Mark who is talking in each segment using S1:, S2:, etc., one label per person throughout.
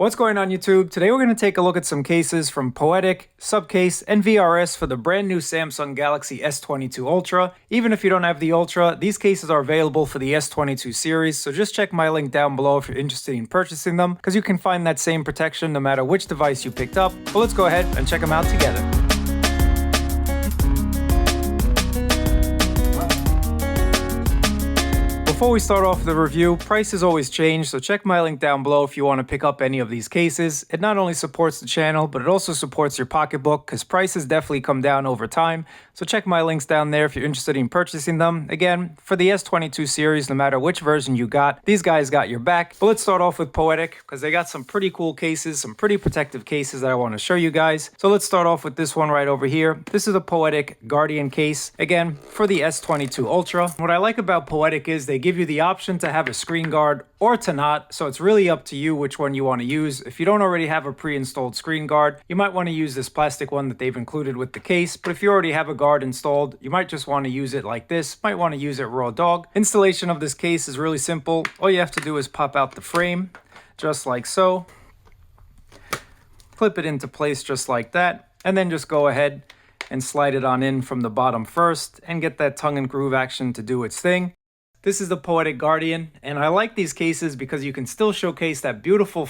S1: What's going on YouTube? Today we're going to take a look at some cases from Poetic, Supcase, and VRS for the brand new Samsung Galaxy S22 Ultra. Even if you don't have the Ultra, these cases are available for the S22 series, so just check my link down below if you're interested in purchasing them, because you can find that same protection no matter which device you picked up. But let's go ahead and check them out together. Before we start off the review, prices always change, so check my link down below if you want to pick up any of these cases. It not only supports the channel, but it also supports your pocketbook, because prices definitely come down over time. So check my links down there if you're interested in purchasing them. Again, for the S22 series, no matter which version you got, these guys got your back. But let's start off with Poetic, because they got some pretty cool cases, some pretty protective cases that I want to show you guys. So let's start off with this one right over here. This is a Poetic Guardian case, again, for the S22 Ultra. What I like about Poetic is they give you the option to have a screen guard or to not, so it's really up to you which one you want to use. If you don't already have a pre-installed screen guard, you might want to use this plastic one that they've included with the case, but if you already have a guard installed, you might just want to use it like this, might want to use it raw dog. Installation of this case is really simple. All you have to do is pop out the frame, just like so, clip it into place just like that, and then just go ahead and slide it on in from the bottom first and get that tongue and groove action to do its thing. This is the Poetic Guardian, and I like these cases because you can still showcase that beautiful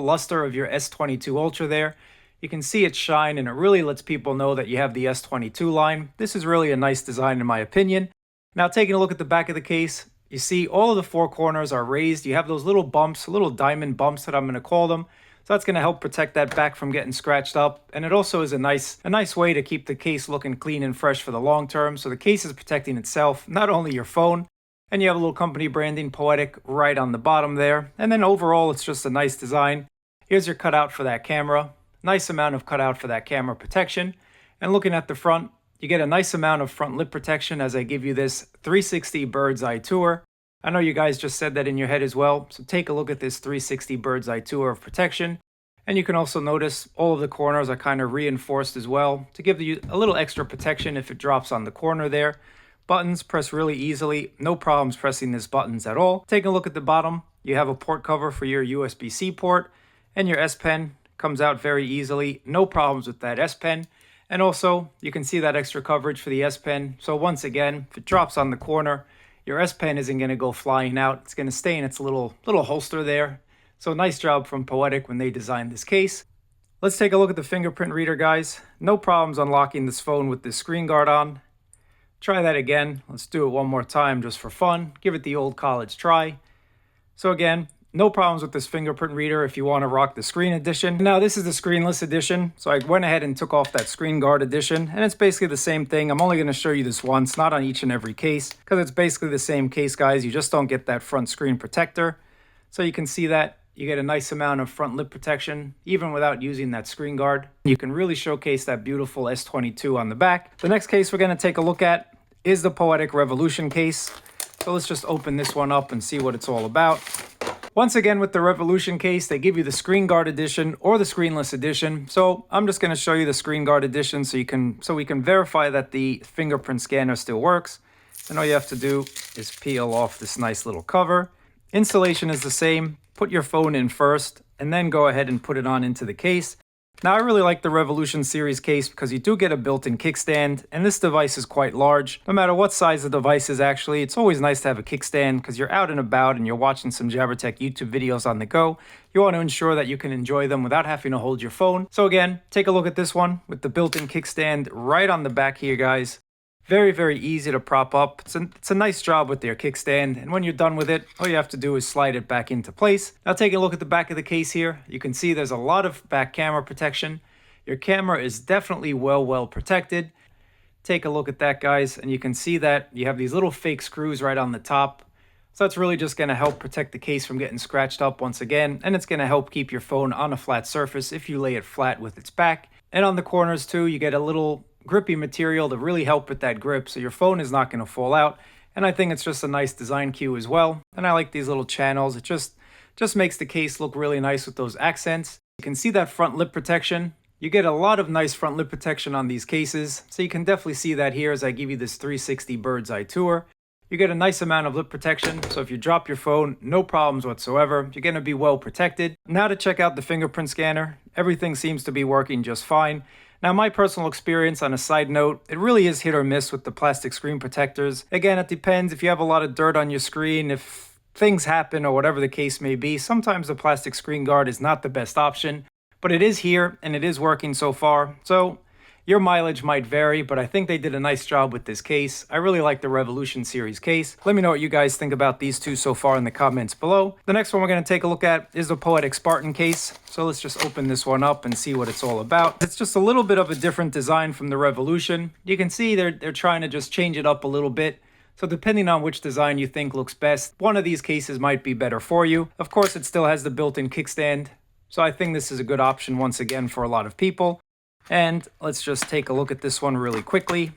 S1: luster of your S22 Ultra there. You can see it shine, and it really lets people know that you have the S22 line. This is really a nice design in my opinion. Now taking a look at the back of the case, you see all of the four corners are raised. You have those little bumps, little diamond bumps that I'm going to call them. So that's going to help protect that back from getting scratched up. And it also is a nice way to keep the case looking clean and fresh for the long term. So the case is protecting itself, not only your phone, and you have a little company branding Poetic right on the bottom there. And then overall, it's just a nice design. Here's your cutout for that camera. Nice amount of cutout for that camera protection. And looking at the front, you get a nice amount of front lip protection as I give you this 360 bird's eye tour. I know you guys just said that in your head as well. So take a look at this 360 bird's eye tour of protection. And you can also notice all of the corners are kind of reinforced as well to give you a little extra protection if it drops on the corner there. Buttons press really easily, no problems pressing these buttons at all. Take a look at the bottom. You have a port cover for your USB-C port, and your S Pen comes out very easily. No problems with that S Pen. And also, you can see that extra coverage for the S Pen. So once again, if it drops on the corner, your S Pen isn't going to go flying out. It's going to stay in its little holster there. So nice job from Poetic when they designed this case. Let's take a look at the fingerprint reader, guys. No problems unlocking this phone with this screen guard on. Try that again. Let's do it one more time just for fun. Give it the old college try. So again, no problems with this fingerprint reader if you want to rock the screen edition. Now this is the screenless edition. So I went ahead and took off that screen guard edition, and it's basically the same thing. I'm only going to show you this once, not on each and every case, because it's basically the same case, guys. You just don't get that front screen protector. So you can see that you get a nice amount of front lip protection, even without using that screen guard. You can really showcase that beautiful S22 on the back. The next case we're going to take a look at is the Poetic Revolution case. So let's just open this one up and see what it's all about. Once again, with the Revolution case, they give you the screen guard edition or the screenless edition. So I'm just going to show you the screen guard edition so we can verify that the fingerprint scanner still works. And all you have to do is peel off this nice little cover. Installation is the same. Put your phone in first, and then go ahead and put it on into the case. Now, I really like the Revolution series case because you do get a built-in kickstand, and this device is quite large. No matter what size the device is actually, it's always nice to have a kickstand because you're out and about and you're watching some JabberTech YouTube videos on the go. You want to ensure that you can enjoy them without having to hold your phone. So again, take a look at this one with the built-in kickstand right on the back here, guys. Very, very easy to prop up. It's a nice job with their kickstand, and when you're done with it, all you have to do is slide it back into place. Now taking a look at the back of the case here, you can see there's a lot of back camera protection. Your camera is definitely well protected. Take a look at that, guys, and you can see that you have these little fake screws right on the top. So that's really just going to help protect the case from getting scratched up once again, and it's going to help keep your phone on a flat surface if you lay it flat with its back. And on the corners too, you get a little grippy material to really help with that grip, so your phone is not going to fall out. And I think it's just a nice design cue as well. And I like these little channels. It just makes the case look really nice with those accents. You can see that front lip protection. You get a lot of nice front lip protection on these cases, so you can definitely see that here as I give you this 360 bird's eye tour. You get a nice amount of lip protection, so if you drop your phone, no problems whatsoever. You're going to be well protected. Now to check out the fingerprint scanner, everything seems to be working just fine. Now my personal experience, on a side note, it really is hit or miss with the plastic screen protectors. Again, it depends if you have a lot of dirt on your screen, if things happen or whatever the case may be. Sometimes the plastic screen guard is not the best option, but it is here and it is working so far. So your mileage might vary, but I think they did a nice job with this case. I really like the Revolution series case. Let me know what you guys think about these two so far in the comments below. The next one we're going to take a look at is the Poetic Spartan case. So let's just open this one up and see what it's all about. It's just a little bit of a different design from the Revolution. You can see they're trying to just change it up a little bit. So depending on which design you think looks best, one of these cases might be better for you. Of course, it still has the built-in kickstand. So I think this is a good option once again for a lot of people. And let's just take a look at this one really quickly.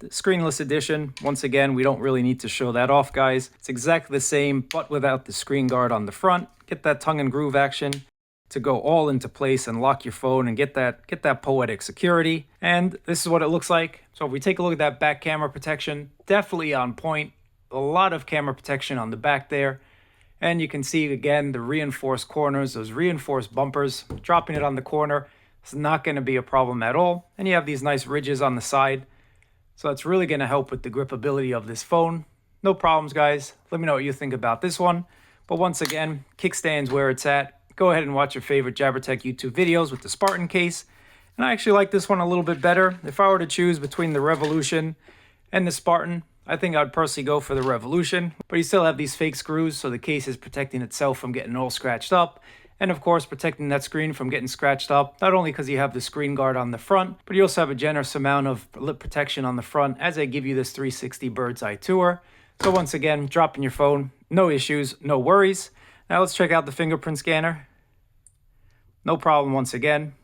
S1: The screenless edition, once again, we don't really need to show that off, guys. It's exactly the same, but without the screen guard on the front. Get that tongue and groove action to go all into place and lock your phone and get that poetic security. And this is what it looks like. So if we take a look at that back camera protection, definitely on point. A lot of camera protection on the back there. And you can see, again, the reinforced corners, those reinforced bumpers. Dropping it on the corner is not going to be a problem at all. And you have these nice ridges on the side. So it's really going to help with the gripability of this phone. No problems, guys. Let me know what you think about this one. But once again, kickstand's where it's at. Go ahead and watch your favorite JabberTech YouTube videos with the Spartan case. And I actually like this one a little bit better. If I were to choose between the Revolution and the Spartan, I think I'd personally go for the Revolution, but you still have these fake screws, so the case is protecting itself from getting all scratched up. And of course, protecting that screen from getting scratched up, not only because you have the screen guard on the front, but you also have a generous amount of lip protection on the front as they give you this 360 bird's eye tour. So once again, dropping your phone, no issues, no worries. Now let's check out the fingerprint scanner. No problem once again.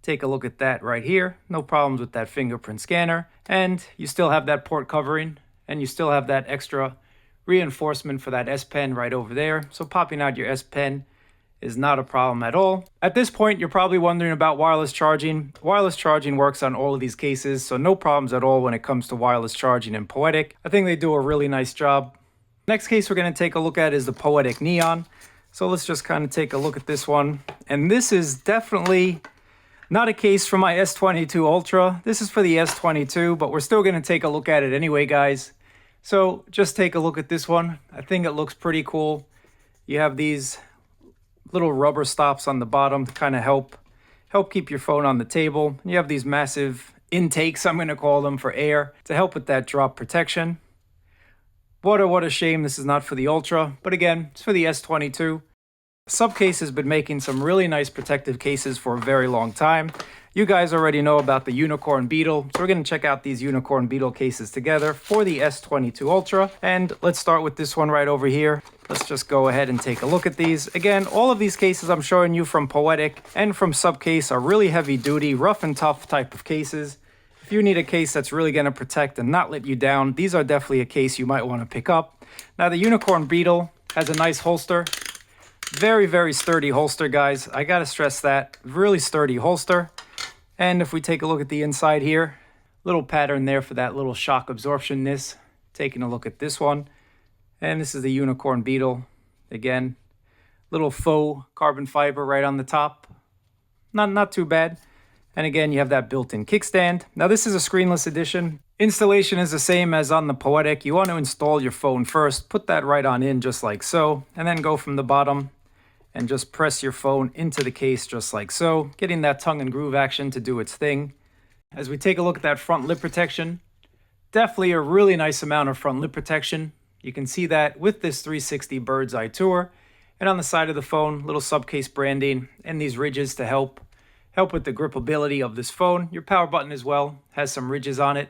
S1: Take a look at that right here. No problems with that fingerprint scanner. And you still have that port covering, and you still have that extra reinforcement for that S Pen right over there. So popping out your S Pen is not a problem at all. At this point, you're probably wondering about wireless charging. Wireless charging works on all of these cases, so no problems at all when it comes to wireless charging in Poetic. I think they do a really nice job. Next case we're going to take a look at is the Poetic Neon. So let's just kind of take a look at this one. And this is definitely not a case for my S22 Ultra. This is for the S22, but we're still going to take a look at it anyway, guys. So just take a look at this one. I think it looks pretty cool. You have these little rubber stops on the bottom to kind of help keep your phone on the table. You have these massive intakes, I'm going to call them, for air to help with that drop protection. What a shame this is not for the Ultra, but again, it's for the S22. Supcase has been making some really nice protective cases for a very long time. You guys already know about the Unicorn Beetle, so we're going to check out these Unicorn Beetle cases together for the S22 Ultra. And let's start with this one right over here. Let's just go ahead and take a look at these. Again, all of these cases I'm showing you from Poetic and from Supcase are really heavy duty, rough and tough type of cases. If you need a case that's really going to protect and not let you down, these are definitely a case you might want to pick up. Now the Unicorn Beetle has a nice holster. Very, very sturdy holster, guys. I gotta stress that. Really sturdy holster. And if we take a look at the inside here, little pattern there for that little shock absorptionness. Taking a look at this one. And this is the Unicorn Beetle. Again, little faux carbon fiber right on the top. Not too bad. And again, you have that built-in kickstand. Now this is a screenless edition. Installation is the same as on the Poetic. You want to install your phone first. Put that right on in just like so. And then go from the bottom and just press your phone into the case just like so, getting that tongue and groove action to do its thing. As we take a look at that front lip protection, definitely a really nice amount of front lip protection. You can see that with this 360 bird's eye tour. And on the side of the phone, little Supcase branding and these ridges to help with the gripability of this phone. Your power button as well has some ridges on it.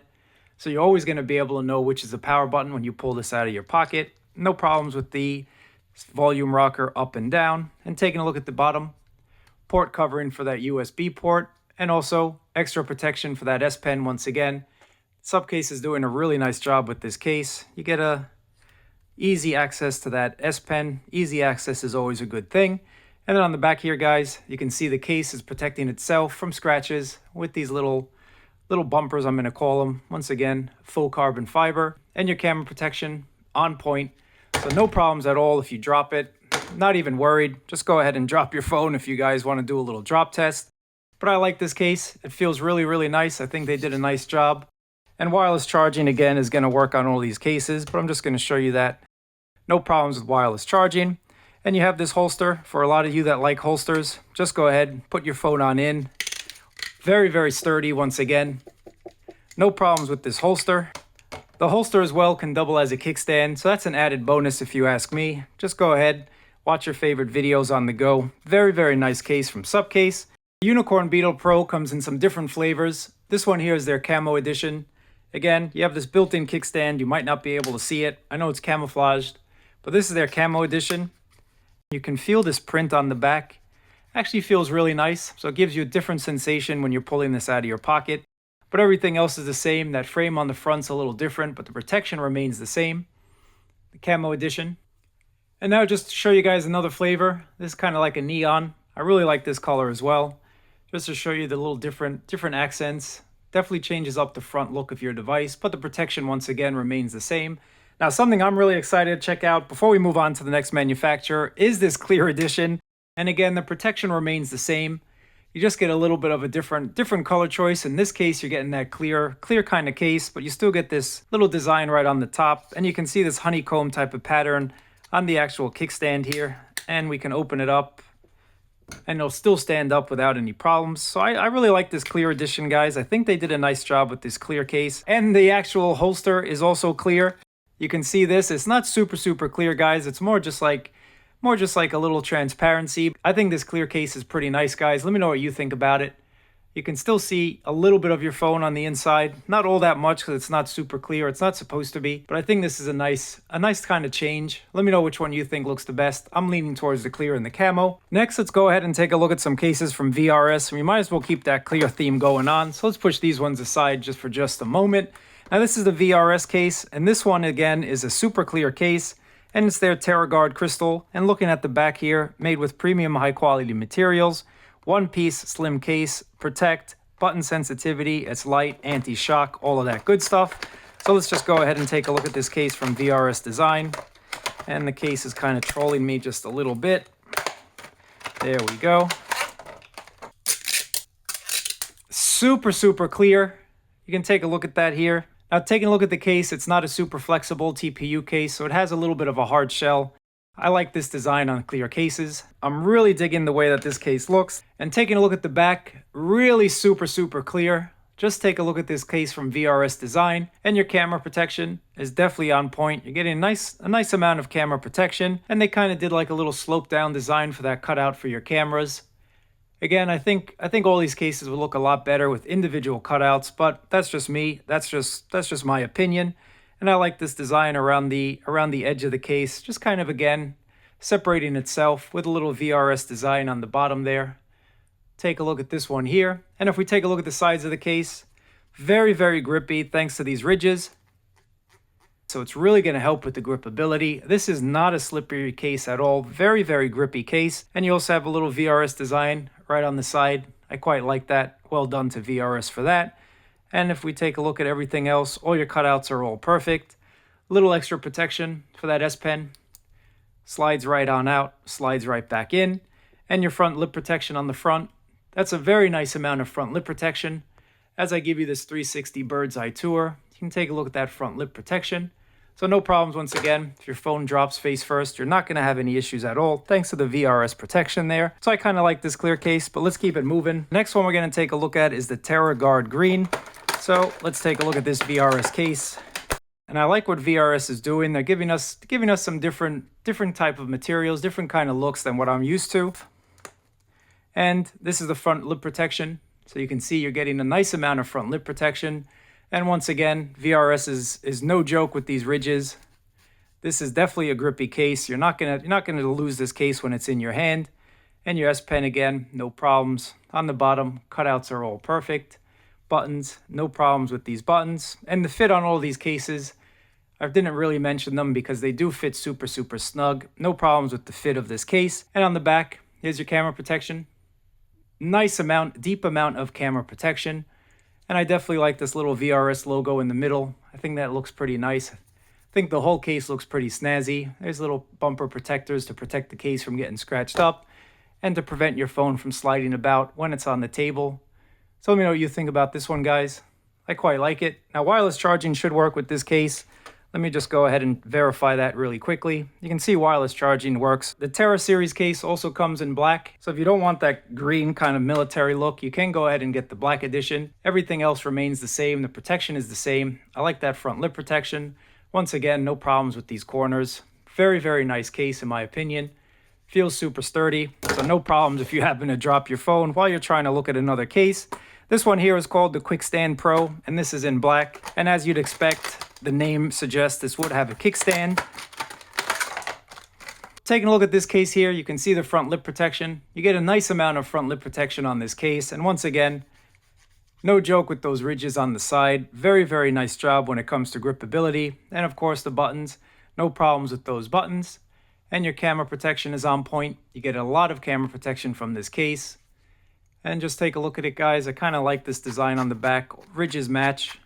S1: So you're always going to be able to know which is the power button when you pull this out of your pocket. No problems with the volume rocker up and down. And taking a look at the bottom, port covering for that USB port, and also extra protection for that S Pen once again. Supcase is doing a really nice job with this case. You get a easy access to that S Pen. Easy access is always a good thing. And then on the back here, guys, you can see the case is protecting itself from scratches with these little little bumpers, I'm going to call them. Once again, full carbon fiber, and your camera protection on point. So no problems at all if you drop it. Not even worried. Just go ahead and drop your phone if you guys want to do a little drop test. But I like this case. It feels really, really nice. I think they did a nice job. And wireless charging, again, is going to work on all these cases, but I'm just going to show you that. No problems with wireless charging. And you have this holster. For a lot of you that like holsters, just go ahead, put your phone on in. Very, very sturdy once again. No problems with this holster. The holster as well can double as a kickstand, so that's an added bonus if you ask me. Just go ahead, watch your favorite videos on the go. Very, very nice case from Supcase. The Unicorn Beetle Pro comes in some different flavors. This one here is their camo edition. Again, you have this built-in kickstand. You might not be able to see it. I know it's camouflaged, but this is their camo edition. You can feel this print on the back. Actually feels really nice, so it gives you a different sensation when you're pulling this out of your pocket. But everything else is the same. That frame on the front's a little different, but the protection remains the same. The camo edition. And now just to show you guys another flavor. This is kind of like a neon. I really like this color as well. Just to show you the little different accents. Definitely changes up the front look of your device, but the protection once again remains the same. Now something I'm really excited to check out before we move on to the next manufacturer is this clear edition. And again, the protection remains the same. You just get a little bit of a different color choice. In this case, you're getting that clear kind of case, but you still get this little design right on the top. And you can see this honeycomb type of pattern on the actual kickstand here. And we can open it up and it'll still stand up without any problems. So I really like this clear edition, guys. I think they did a nice job with this clear case. And the actual holster is also clear. You can see this. It's not super clear, guys. It's more just like a little transparency. I think this clear case is pretty nice, guys. Let me know what you think about it. You can still see a little bit of your phone on the inside. Not all that much because it's not super clear. It's not supposed to be. But I think this is a nice kind of change. Let me know which one you think looks the best. I'm leaning towards the clear and the camo. Next, let's go ahead and take a look at some cases from VRS. We might as well keep that clear theme going on. So let's push these ones aside just for a moment. Now this is the VRS case. And this one, again, is a super clear case. And it's their Terra crystal. And looking at the back here, made with premium high quality materials. One piece, slim case, protect, button sensitivity, it's light, anti-shock, all of that good stuff. So let's just go ahead and take a look at this case from VRS Design. And the case is kind of trolling me just a little bit. There we go. Super clear. You can take a look at that here. Now taking a look at the case, it's not a super flexible TPU case, so it has a little bit of a hard shell. I like this design on clear cases. I'm really digging the way that this case looks. And taking a look at the back, really super clear. Just take a look at this case from VRS Design. And your camera protection is definitely on point. You're getting a nice amount of camera protection. And they kind of did like a little slope down design for that cutout for your cameras. Again, I think all these cases will look a lot better with individual cutouts, but that's just me. That's just my opinion. And I like this design around the edge of the case, just kind of, again, separating itself with a little VRS design on the bottom there. Take a look at this one here. And if we take a look at the sides of the case, very grippy thanks to these ridges. So it's really going to help with the gripability. This is not a slippery case at all. Very grippy case. And you also have a little VRS design right on the side. I quite like that. Well done to VRS for that. And if we take a look at everything else, all your cutouts are all perfect. Little extra protection for that S Pen. Slides right on out, slides right back in. And your front lip protection on the front. That's a very nice amount of front lip protection. As I give you this 360 bird's eye tour, you can take a look at that front lip protection. So no problems once again. If your phone drops face first, you're not going to have any issues at all, thanks to the VRS protection there. So I kind of like this clear case, but let's keep it moving. Next one we're going to take a look at is the Terra Guard Green. So let's take a look at this VRS case. And I like what VRS is doing. They're giving us some different type of materials, different kind of looks than what I'm used to. And this is the front lip protection. So you can see you're getting a nice amount of front lip protection. And once again, VRS is no joke with these ridges. This is definitely a grippy case. You're not gonna lose this case when it's in your hand. And your S Pen again, no problems. On the bottom, cutouts are all perfect. Buttons, no problems with these buttons. And the fit on all these cases, I didn't really mention them because they do fit super snug. No problems with the fit of this case. And on the back, here's your camera protection. Nice amount, deep amount of camera protection. And I definitely like this little VRS logo in the middle. I think that looks pretty nice. I think the whole case looks pretty snazzy. There's little bumper protectors to protect the case from getting scratched up and to prevent your phone from sliding about when it's on the table. So let me know what you think about this one, guys. I quite like it. Now, wireless charging should work with this case. Let me just go ahead and verify that really quickly. You can see wireless charging works. The Terra series case also comes in black. So if you don't want that green kind of military look, you can go ahead and get the black edition. Everything else remains the same. The protection is the same. I like that front lip protection. Once again, no problems with these corners. Very, very nice case in my opinion. Feels super sturdy. So no problems if you happen to drop your phone while you're trying to look at another case. This one here is called the Quickstand Pro, and this is in black. And as you'd expect, the name suggests this would have a kickstand. Taking a look at this case here, you can see the front lip protection. You get a nice amount of front lip protection on this case. And once again, no joke with those ridges on the side. Very, very nice job when it comes to gripability. And of course, the buttons. No problems with those buttons. And your camera protection is on point. You get a lot of camera protection from this case. And just take a look at it, guys. I kind of like this design on the back. Ridges match.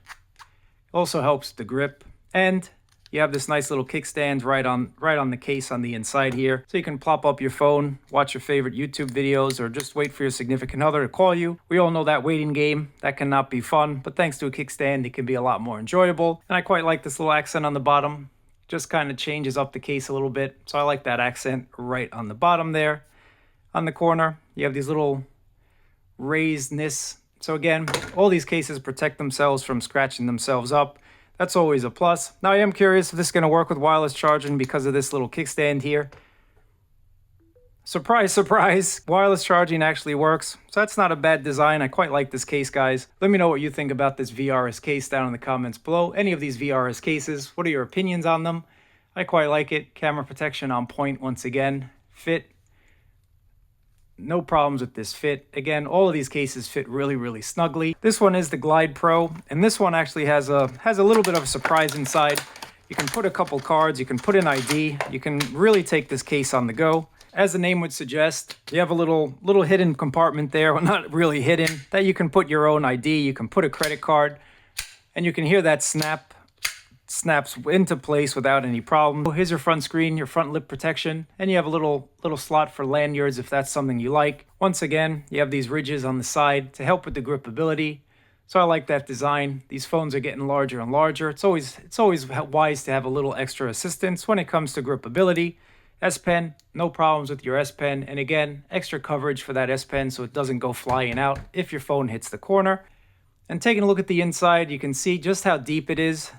S1: Also helps the grip. And you have this nice little kickstand right on the case on the inside here. So you can plop up your phone, watch your favorite YouTube videos, or just wait for your significant other to call you. We all know that waiting game. That cannot be fun. But thanks to a kickstand, it can be a lot more enjoyable. And I quite like this little accent on the bottom. Just kind of changes up the case a little bit. So I like that accent right on the bottom there. On the corner, you have these little raisedness. So again, all these cases protect themselves from scratching themselves up. That's always a plus. Now I am curious if this is going to work with wireless charging because of this little kickstand here. Surprise, surprise, wireless charging actually works. So that's not a bad design. I quite like this case, guys. Let me know what you think about this VRS case down in the comments below. Any of these VRS cases, what are your opinions on them? I quite like it. Camera protection on point once again. Fit. No problems with this fit. Again, all of these cases fit really, really snugly. This one is the Glide Pro, and this one actually has a little bit of a surprise inside. You can put a couple cards, you can put an ID, you can really take this case on the go. As the name would suggest, you have a little hidden compartment there, well, not really hidden, that you can put your own ID, you can put a credit card, and you can hear that snaps into place without any problem. Here's your front screen, your front lip protection, and you have a little slot for lanyards if that's something you like. Once again, you have these ridges on the side to help with the gripability. So I like that design. These phones are getting larger and larger. It's always wise to have a little extra assistance when it comes to gripability. S Pen, no problems with your S Pen, and again, extra coverage for that S Pen so it doesn't go flying out if your phone hits the corner. And taking a look at the inside, you can see just how deep it is.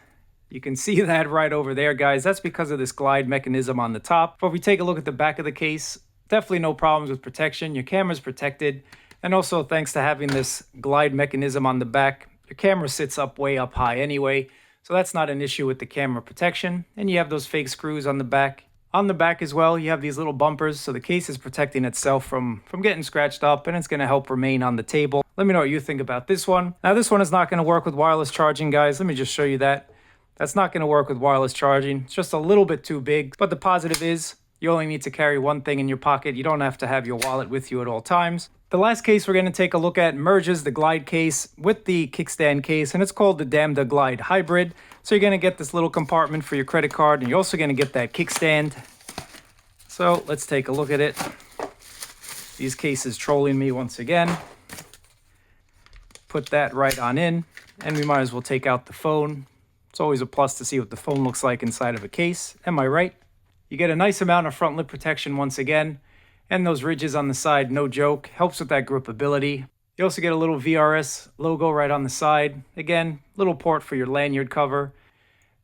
S1: You can see that right over there, guys. That's because of this glide mechanism on the top. But if we take a look at the back of the case, definitely no problems with protection. Your camera's protected. And also, thanks to having this glide mechanism on the back, your camera sits way up high anyway. So that's not an issue with the camera protection. And you have those fake screws on the back. On the back as well, you have these little bumpers. So the case is protecting itself from getting scratched up, and it's going to help remain on the table. Let me know what you think about this one. Now, this one is not going to work with wireless charging, guys. Let me just show you that. That's not going to work with wireless charging. It's just a little bit too big. But the positive is you only need to carry one thing in your pocket. You don't have to have your wallet with you at all times. The last case we're going to take a look at merges the Glide case with the kickstand case, and it's called the Damda Glide Hybrid. So you're going to get this little compartment for your credit card, and you're also going to get that kickstand. So let's take a look at it. These cases trolling me once again. Put that right on in, and we might as well take out the phone. It's always a plus to see what the phone looks like inside of a case. Am I right? You get a nice amount of front lip protection once again. And those ridges on the side, no joke. Helps with that gripability. You also get a little VRS logo right on the side. Again, little port for your lanyard cover.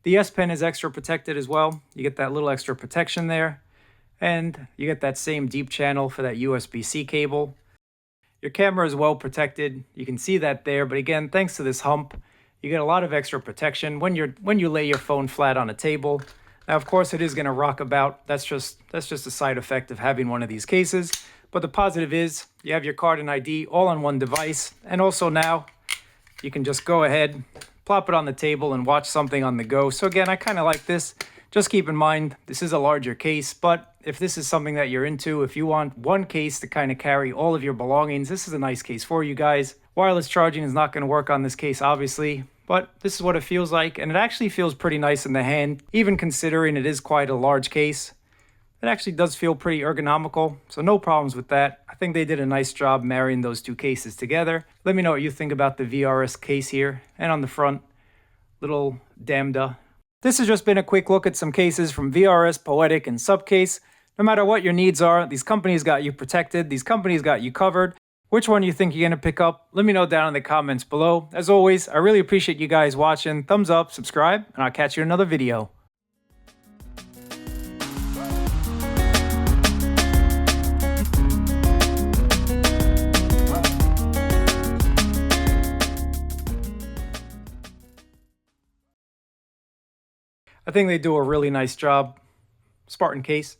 S1: The S Pen is extra protected as well. You get that little extra protection there. And you get that same deep channel for that USB-C cable. Your camera is well protected. You can see that there. But again, thanks to this hump, you get a lot of extra protection when you lay your phone flat on a table. Now, of course, it is going to rock about. That's just a side effect of having one of these cases. But the positive is you have your card and ID all on one device. And also now you can just go ahead, plop it on the table and watch something on the go. So again, I kind of like this. Just keep in mind, this is a larger case, but if this is something that you're into, if you want one case to kind of carry all of your belongings, this is a nice case for you guys. Wireless charging is not going to work on this case, obviously, but this is what it feels like, and it actually feels pretty nice in the hand, even considering it is quite a large case. It actually does feel pretty ergonomical, so no problems with that. I think they did a nice job marrying those two cases together. Let me know what you think about the VRS case here, and on the front, little Damda. This has just been a quick look at some cases from VRS, Poetic, and Supcase. No matter what your needs are, these companies got you protected, these companies got you covered. Which one you think you're going to pick up? Let me know down in the comments below. As always, I really appreciate you guys watching. Thumbs up, subscribe, and I'll catch you in another video. I think they do a really nice job. Spartan case.